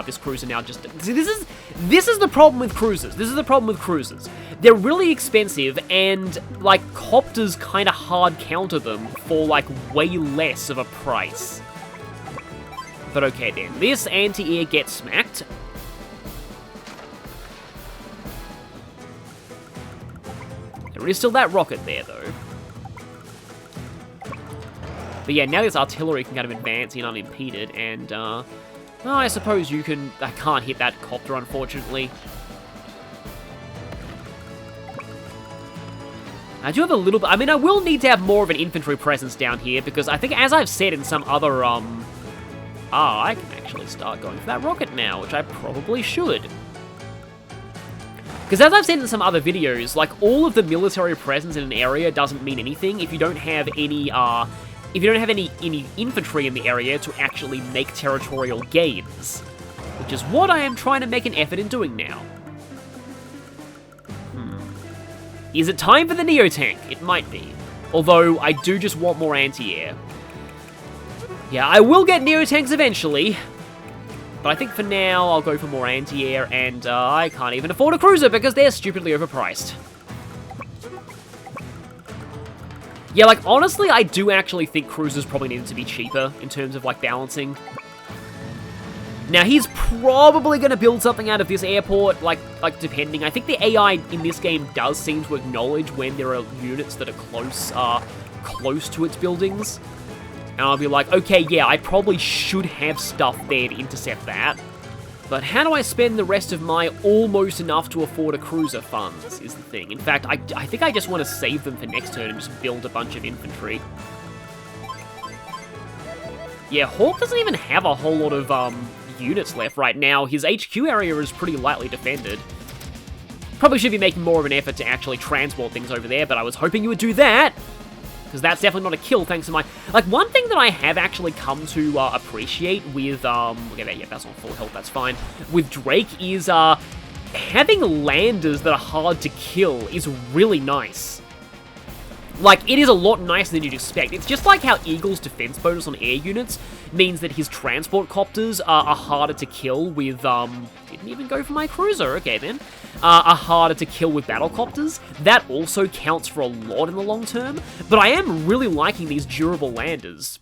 this cruiser now just... See, this is the problem with cruisers. This is the problem with cruisers. They're really expensive, and, like, copters kind of hard counter them for, like, way less of a price. But okay then, this anti-air gets smacked. There is still that rocket there, though. But yeah, now this artillery can kind of advance in unimpeded, and, well, I suppose you can... I can't hit that copter, unfortunately. I do have a little bit... I mean, I will need to have more of an infantry presence down here, because I think, as I've said in some other, I can actually start going for that rocket now, which I probably should. Because as I've said in some other videos, like, all of the military presence in an area doesn't mean anything if you don't have any, any infantry in the area to actually make territorial gains. Which is what I am trying to make an effort in doing now. Is it time for the Neo-Tank? It might be. Although, I do just want more anti-air. Yeah, I will get Neo-Tanks eventually. But I think for now, I'll go for more anti-air, and I can't even afford a cruiser because they're stupidly overpriced. Yeah, like, honestly, I do actually think cruisers probably needed to be cheaper in terms of, like, balancing. Now, he's probably going to build something out of this airport, like depending. I think the AI in this game does seem to acknowledge when there are units that are close to its buildings. And I'll be like, okay, yeah, I probably should have stuff there to intercept that. But how do I spend the rest of my almost enough to afford a cruiser funds, is the thing. In fact, I think I just want to save them for next turn and just build a bunch of infantry. Yeah, Hawk doesn't even have a whole lot of units left right now. His HQ area is pretty lightly defended. Probably should be making more of an effort to actually transport things over there, but I was hoping you would do that. Because that's definitely not a kill, thanks to my... Like, one thing that I have actually come to appreciate with, okay, yeah, that's on full health, that's fine. With Drake is, having landers that are hard to kill is really nice. Like, it is a lot nicer than you'd expect. It's just like how Eagle's defense bonus on air units means that his transport copters are harder to kill with, didn't even go for my cruiser, okay then. Are harder to kill with battlecopters. That also counts for a lot in the long term, but I am really liking these durable landers.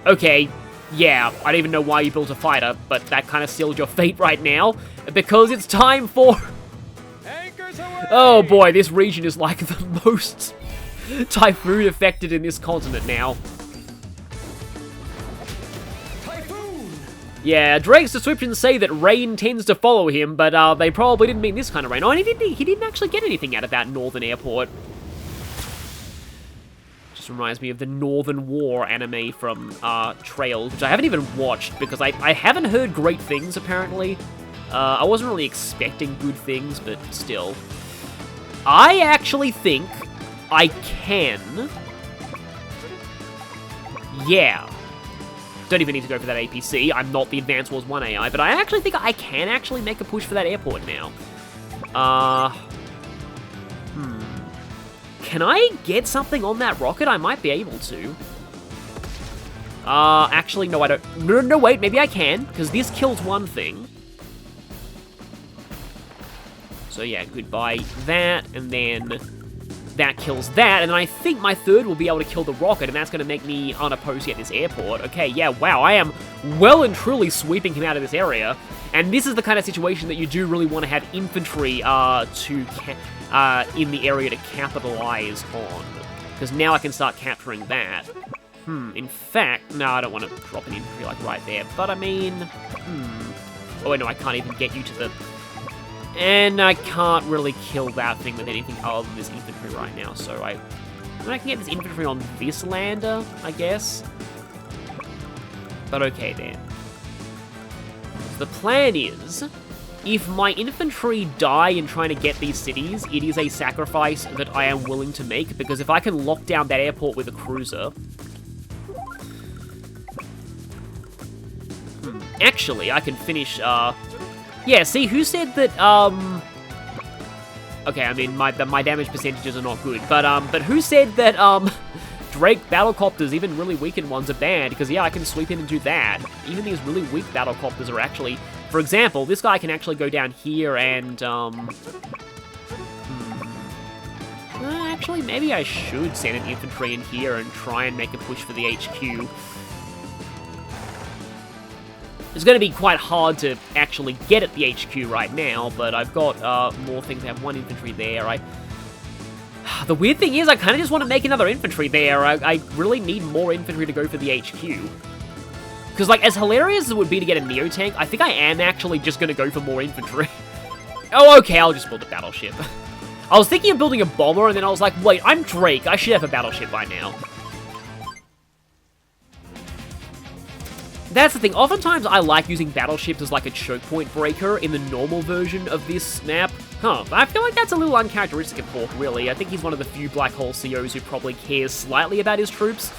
Okay, yeah, I don't even know why you built a fighter, but that kind of sealed your fate right now, because it's time for... Oh boy, this region is like the most typhoon affected in this continent now. Yeah, Drake's descriptions say that rain tends to follow him, but they probably didn't mean this kind of rain. Oh, and he didn't actually get anything out of that northern airport. Just reminds me of the Northern War anime from Trails, which I haven't even watched because I haven't heard great things, apparently. I wasn't really expecting good things, but still. I actually think I can... Yeah. Don't even need to go for that APC. I'm not the Advanced Wars 1 AI, but I actually think I can actually make a push for that airport now. Can I get something on that rocket? I might be able to. Actually, no, I don't. No, wait, maybe I can, because this kills one thing. So yeah, goodbye that, and then that kills that, and then I think my third will be able to kill the rocket, and that's going to make me unopposed at this airport. Okay, yeah, wow, I am well and truly sweeping him out of this area. And this is the kind of situation that you do really want to have infantry in the area to capitalize on. Because now I can start capturing that. In fact, no, I don't want to drop an infantry like right there. But I mean, oh wait, no, I can't even get you to the... And I can't really kill that thing with anything other than this infantry right now, so I can get this infantry on this lander, I guess. But okay then. So the plan is, if my infantry die in trying to get these cities, it is a sacrifice that I am willing to make, because if I can lock down that airport with a cruiser... Actually, I can finish, yeah, see, who said that, okay, I mean, my damage percentages are not good, but who said that, Drake battlecopters, even really weakened ones, are bad? Because, yeah, I can sweep in and do that. Even these really weak battlecopters are actually... For example, this guy can actually go down here and, actually, maybe I should send an infantry in here and try and make a push for the HQ. It's going to be quite hard to actually get at the HQ right now, but I've got more things. I have one infantry there. The weird thing is, I kind of just want to make another infantry there. I really need more infantry to go for the HQ. Because, like, as hilarious as it would be to get a Neo-Tank, I think I am actually just going to go for more infantry. Oh, okay, I'll just build a battleship. I was thinking of building a bomber, and then I was like, wait, I'm Drake. I should have a battleship by now. That's the thing, oftentimes I like using battleships as like a choke point breaker in the normal version of this map. I feel like that's a little uncharacteristic of Hawk, really. I think he's one of the few Black Hole COs who probably cares slightly about his troops.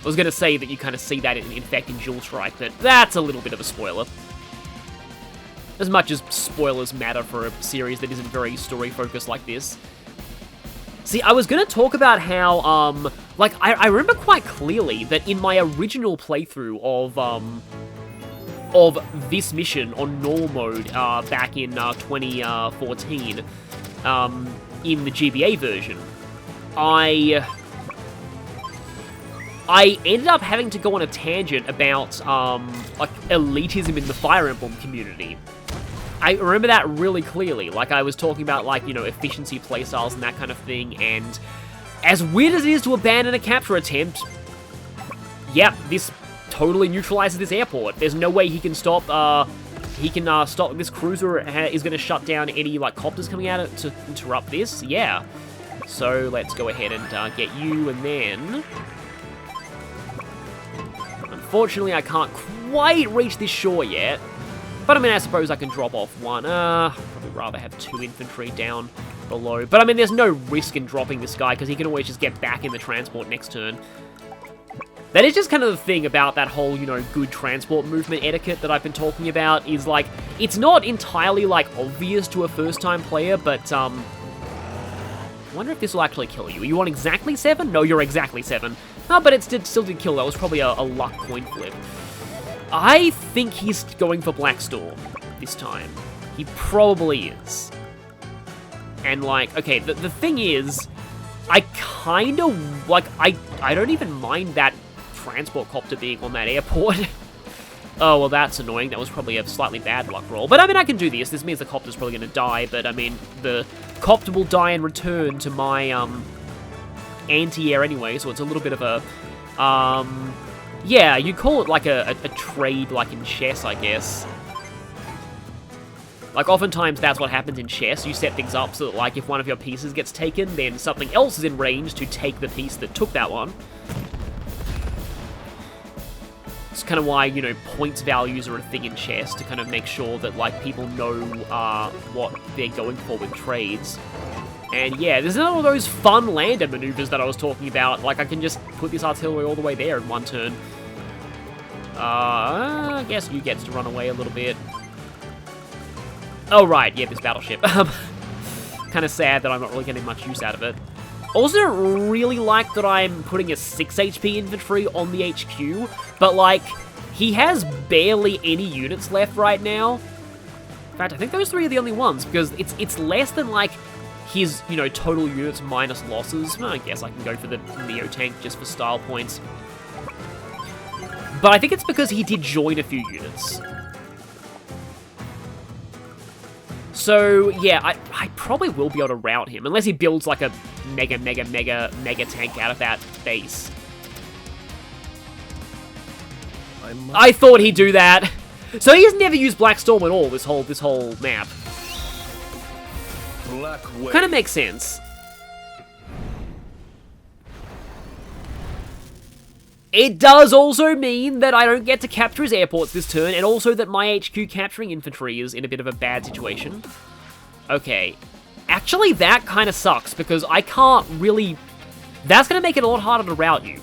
I was going to say that you kind of see that in fact in Dual Strike, but that's a little bit of a spoiler. As much as spoilers matter for a series that isn't very story-focused like this. See, I was going to talk about how, like, I remember quite clearly that in my original playthrough of this mission on normal mode back in 2014, in the GBA version, I ended up having to go on a tangent about, like, elitism in the Fire Emblem community. I remember that really clearly. Like, I was talking about, like, you know, efficiency playstyles and that kind of thing, and as weird as it is to abandon a capture attempt, yeah, this totally neutralizes this airport. There's no way he can stop, stop this cruiser is going to shut down any, like, copters coming out to interrupt this. Yeah. So, let's go ahead and get you, and then... Unfortunately, I can't quite reach this shore yet. But, I mean, I suppose I can drop off one. Probably rather have 2 infantry down below. But, I mean, there's no risk in dropping this guy, because he can always just get back in the transport next turn. That is just kind of the thing about that whole, you know, good transport movement etiquette that I've been talking about, is, like, it's not entirely, like, obvious to a first-time player, but, I wonder if this will actually kill you. Are you on exactly 7? No, you're exactly 7. Oh, but it still did kill. That was probably a luck coin flip. I think he's going for Black Storm this time. He probably is. And, like, okay, the thing is, I kind of, like, I don't even mind that transport copter being on that airport. Oh, well, that's annoying. That was probably a slightly bad luck roll. But, I mean, I can do this. This means the copter's probably going to die, but, I mean, the copter will die in return to my, anti-air anyway, so it's a little bit of a, yeah, you call it like a trade, like in chess, I guess. Like, oftentimes that's what happens in chess. You set things up so that, like, if one of your pieces gets taken, then something else is in range to take the piece that took that one. It's kind of why, you know, points values are a thing in chess, to kind of make sure that, like, people know what they're going for with trades. And yeah, there's none of those fun lander maneuvers that I was talking about. Like, I can just put this artillery all the way there in one turn. I guess you gets to run away a little bit. Oh, right, yeah, this battleship. Kind of sad that I'm not really getting much use out of it. Also don't really like that I'm putting a 6 HP infantry on the HQ, but, like, he has barely any units left right now. In fact, I think those 3 are the only ones, because it's less than, like, his, you know, total units minus losses. Well, I guess I can go for the Neo-Tank just for style points. But I think it's because he did join a few units. So, yeah, I probably will be able to rout him, unless he builds, like, a mega tank out of that base. I thought he'd do that. So he has never used Black Storm at all, this whole map. Kind of makes sense. It does also mean that I don't get to capture his airports this turn, and also that my HQ capturing infantry is in a bit of a bad situation. Okay. Actually, that kind of sucks, because I can't really... That's going to make it a lot harder to rout you.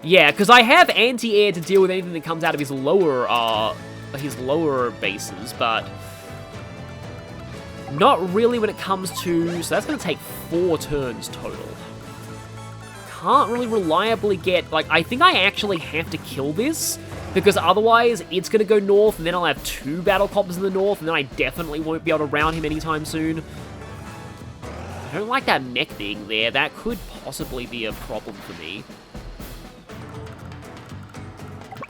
Yeah, because I have anti-air to deal with anything that comes out of his lower bases, but... Not really when it comes to... So that's going to take 4 turns total. Can't really reliably get... Like, I think I actually have to kill this, because otherwise it's going to go north, and then I'll have 2 battle copters in the north, and then I definitely won't be able to rout him anytime soon. I don't like that mech being there. That could possibly be a problem for me.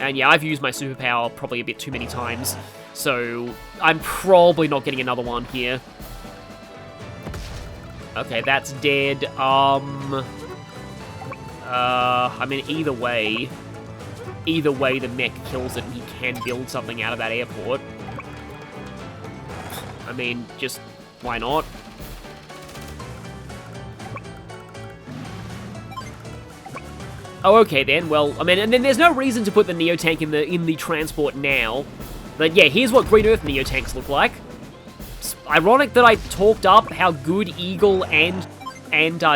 And yeah, I've used my superpower probably a bit too many times, so I'm probably not getting another one here. Okay, that's dead. I mean, either way the mech kills it and he can build something out of that airport. I mean, just, why not? Oh, okay then. Well, I mean, and then there's no reason to put the Neotank in the transport now. But yeah, here's what Green Earth Neotanks look like. It's ironic that I talked up how good Eagle and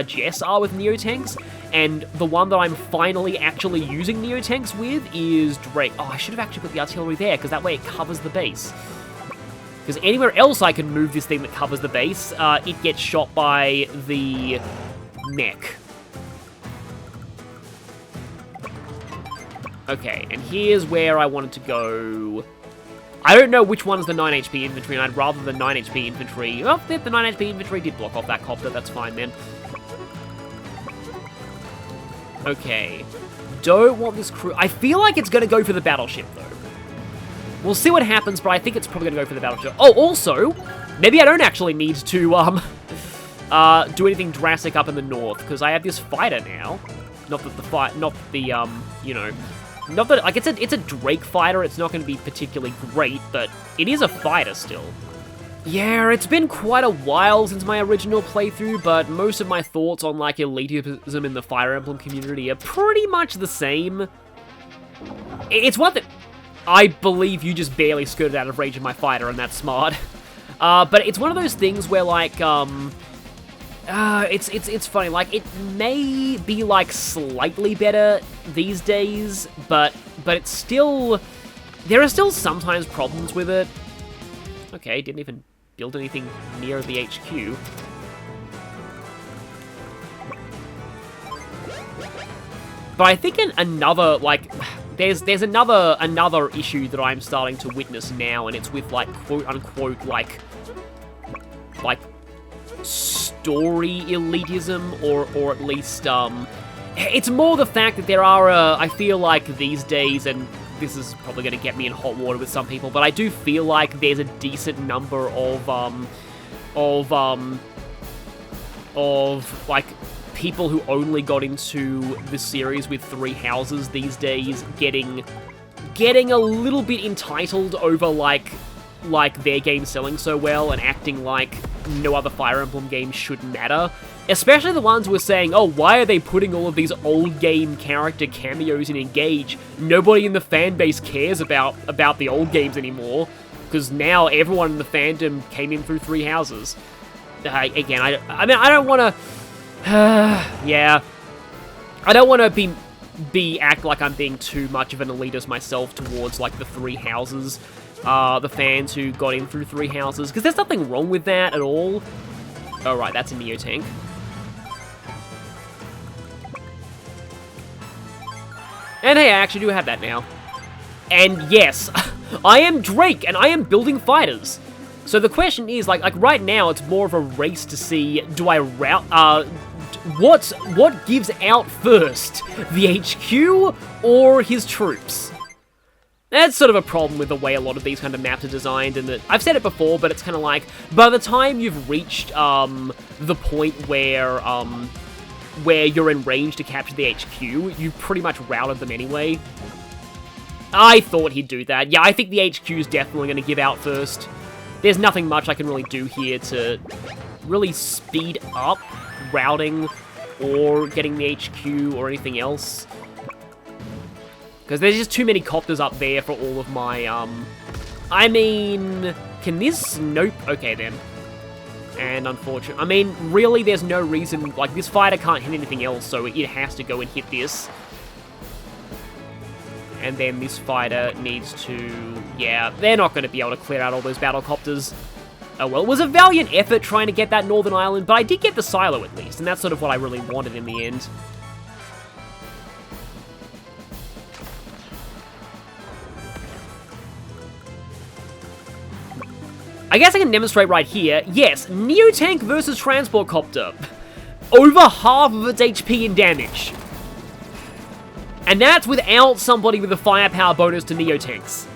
Jess are with Neotanks, and the one that I'm finally actually using Neotanks with is Drake. Oh, I should have actually put the artillery there, because that way it covers the base. Because anywhere else I can move this thing that covers the base, it gets shot by the mech. Okay, and here's where I wanted to go. I don't know which one's the 9 HP infantry, and I'd rather the 9 HP infantry... Oh, the 9 HP infantry did block off that copter, that's fine then. Okay. Don't want this crew... I feel like it's going to go for the battleship, though. We'll see what happens, but I think it's probably going to go for the battleship. Oh, also, maybe I don't actually need to, do anything drastic up in the north, because I have this fighter now. Not that not that, like, it's a Drake fighter, it's not going to be particularly great, but it is a fighter still. Yeah, it's been quite a while since my original playthrough, but most of my thoughts on, like, elitism in the Fire Emblem community are pretty much the same. It's one that I believe you just barely skirted out of range of my fighter, and that's smart. But it's one of those things where, like, it's funny, like, it may be, like, slightly better these days, but it's still... There are still sometimes problems with it. Okay, didn't even build anything near the HQ. But I think another, like... There's another issue that I'm starting to witness now, and it's with, like, quote-unquote, like... story elitism, or at least, it's more the fact that there are, I feel like these days, and this is probably going to get me in hot water with some people, but I do feel like there's a decent number of like, people who only got into the series with 3 houses these days getting a little bit entitled over, like their game selling so well and acting like no other Fire Emblem game should matter. Especially the ones who are saying, oh, why are they putting all of these old game character cameos in Engage? Nobody in the fan base cares about the old games anymore, because now everyone in the fandom came in through 3 houses. Again, I mean, I don't want to... yeah. I don't want to act like I'm being too much of an elitist myself towards, like, the 3 houses. The fans who got in through 3 houses, because there's nothing wrong with that at all. Oh, right, that's a Neotank. And hey, I actually do have that now. And yes, I am Drake, and I am building fighters. So the question is, like right now, it's more of a race to see, do I rout what gives out first? The HQ or his troops? That's sort of a problem with the way a lot of these kind of maps are designed, and that I've said it before, but it's kind of like, by the time you've reached the point where you're in range to capture the HQ, you've pretty much routed them anyway. I thought he'd do that. Yeah, I think the HQ is definitely going to give out first. There's nothing much I can really do here to really speed up routing or getting the HQ or anything else. Because there's just too many copters up there for all of my, I mean, can this? Nope. Okay, then. And unfortunately, I mean, really, there's no reason, like, this fighter can't hit anything else, so it has to go and hit this. And then this fighter needs to, yeah, they're not going to be able to clear out all those battlecopters. Oh well, it was a valiant effort trying to get that Northern Island, but I did get the silo at least, and that's sort of what I really wanted in the end. I guess I can demonstrate right here. Yes, Neotank versus Transport Copter. Over half of its HP in damage. And that's without somebody with a firepower bonus to Neotanks.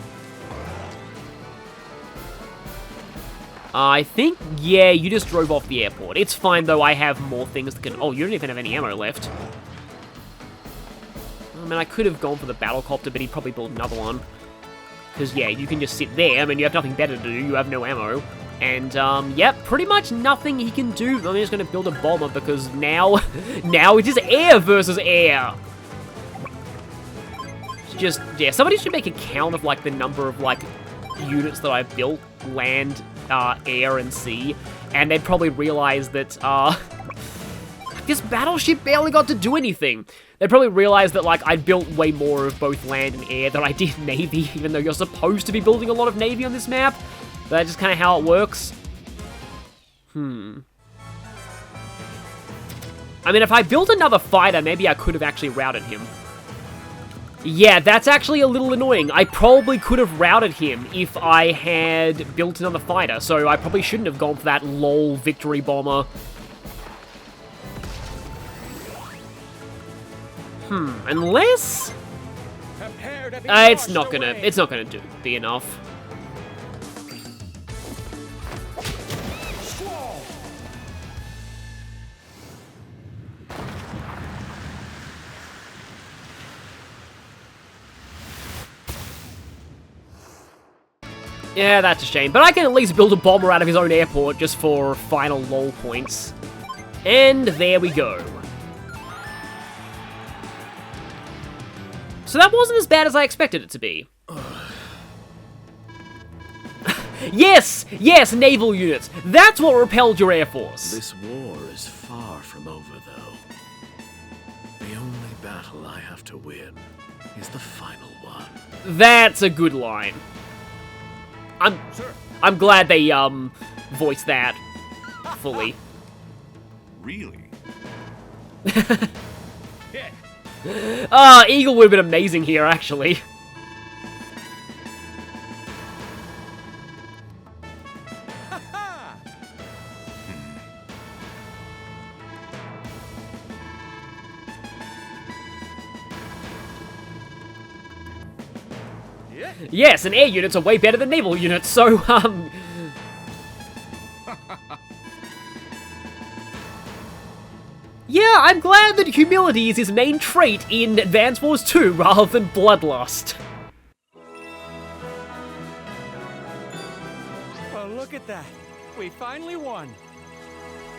I think, yeah, you just drove off the airport. It's fine, though, I have more things that can... Oh, you don't even have any ammo left. I mean, I could have gone for the battlecopter, but he'd probably build another one. Because, yeah, you can just sit there. I mean, you have nothing better to do. You have no ammo. And, yep, pretty much nothing he can do. I'm just going to build a bomber because now it is air versus air. It's just, yeah, somebody should make a count of, like, the number of, like, units that I built, land, air, and sea. And they'd probably realize that, this battleship barely got to do anything. They probably realized that, like, I built way more of both land and air than I did Navy, even though you're supposed to be building a lot of Navy on this map. But that's just kind of how it works. I mean, if I built another fighter, maybe I could have actually routed him. Yeah, that's actually a little annoying. I probably could have routed him if I had built another fighter, so I probably shouldn't have gone for that lol victory bomber. Unless... it's not gonna be enough. Yeah, that's a shame, but I can at least build a bomber out of his own airport just for final lol points. And there we go. So that wasn't as bad as I expected it to be. Yes! Yes, naval units! That's what repelled your Air Force! This war is far from over, though. The only battle I have to win is the final one. That's a good line. I'm glad they, voiced that fully. Really? Eagle would have been amazing here, actually. Yes, and air units are way better than naval units, so, yeah, I'm glad that humility is his main trait in Advance Wars 2 rather than bloodlust. Oh, look at that. We finally won.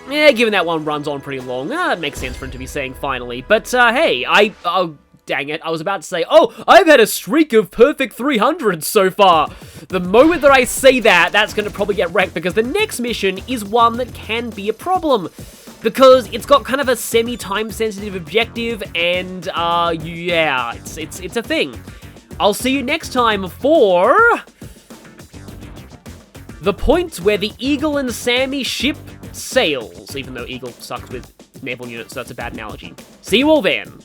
Yeah, given that one runs on pretty long, it makes sense for him to be saying finally. But, hey, oh, dang it, I was about to say, oh, I've had a streak of perfect 300s so far. The moment that I say that, that's going to probably get wrecked, because the next mission is one that can be a problem. Because it's got kind of a semi-time sensitive objective, and, yeah, it's a thing. I'll see you next time for the point where the Eagle and Sammy ship sails, even though Eagle sucks with naval units, so that's a bad analogy. See you all then.